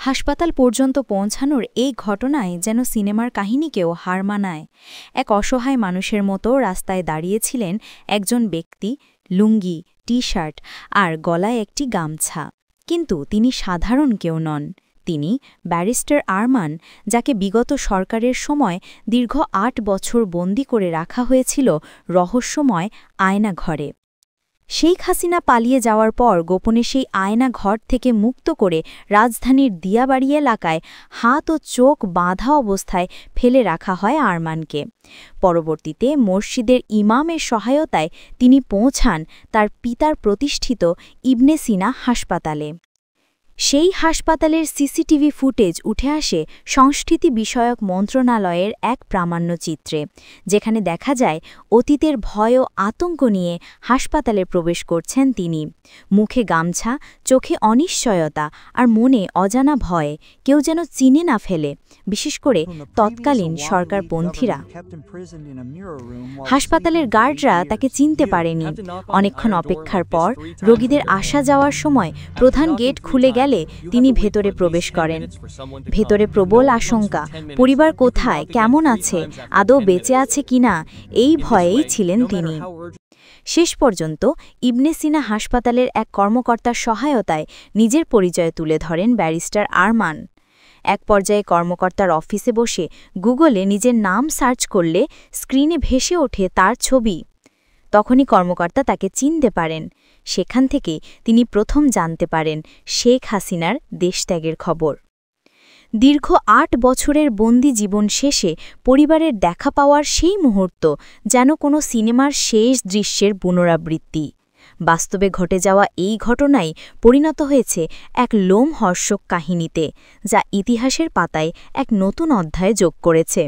হাসপাতাল পর্যন্ত পৌঁছানোর এই ঘটনায় যেন সিনেমার কাহিনীকেও হার মানায়। এক অসহায় মানুষের মতো রাস্তায় দাঁড়িয়েছিলেন একজন ব্যক্তি, লুঙ্গি, টি-শার্ট আর গলায় একটি গামছা। কিন্তু তিনি সাধারণ কেউ নন। তিনি ব্যারিস্টার আরমান, যাকে বিগত সরকারের সময় দীর্ঘ ৮ বছর বন্দী করে রাখা হয়েছিল রহস্যময় আয়নাঘরে। শেখ হাসিনা পালিয়ে যাওয়ার পর গোপনে সেই আয়না ঘর থেকে মুক্ত করে রাজধানীর দিয়াবাড়ি এলাকায় হাত ও চোখ বাঁধা অবস্থায় ফেলে রাখা হয় আরমানকে। পরবর্তীতে মসজিদের ইমামের সহায়তায় তিনি পৌঁছান তার পিতার প্রতিষ্ঠিত ইবনে সিনা হাসপাতালে। সেই হাসপাতালের সিসিটিভি ফুটেজ উঠে আসে সংস্কৃতি বিষয়ক মন্ত্রণালয়ের এক প্রামাণ্যচিত্রে, যেখানে দেখা যায় অতীতের ভয় ও আতঙ্ক নিয়ে হাসপাতালে প্রবেশ করছেন তিনি। মুখে গামছা, চোখে অনিশ্চয়তা আর মনে অজানা ভয়, কেউ যেন চিনে না ফেলে, বিশেষ করে তৎকালীন সরকারপন্থীরা। হাসপাতালের গার্ডরা তাকে চিনতে পারেনি। অনেকক্ষণ অপেক্ষার পর রোগীদের আসা যাওয়ার সময় প্রধান গেট খুলে গেলে তিনি ভেতরে প্রবেশ করেন। ভেতরে প্রবল আশঙ্কা, পরিবার কোথায়, কেমন আছে, আদৌ বেঁচে আছে কিনা, এই ভয়েই ছিলেন তিনি। শেষ পর্যন্ত ইবনে সিনা হাসপাতালের এক কর্মকর্তার সহায়তায় নিজের পরিচয় তুলে ধরেন ব্যারিস্টার আরমান। এক পর্যায়ে কর্মকর্তার অফিসে বসে গুগলে নিজের নাম সার্চ করলে স্ক্রিনে ভেসে ওঠে তার ছবি। তখনই কর্মকর্তা তাকে চিনতে পারেন। সেখান থেকে তিনি প্রথম জানতে পারেন শেখ হাসিনার দেশত্যাগের খবর। দীর্ঘ ৮ বছরের বন্দি জীবন শেষে পরিবারের দেখা পাওয়ার সেই মুহূর্ত যেন কোনো সিনেমার শেষ দৃশ্যের পুনরাবৃত্তি। বাস্তবে ঘটে যাওয়া এই ঘটনাই পরিণত হয়েছে এক লোমহর্ষক কাহিনীতে, যা ইতিহাসের পাতায় এক নতুন অধ্যায় যোগ করেছে।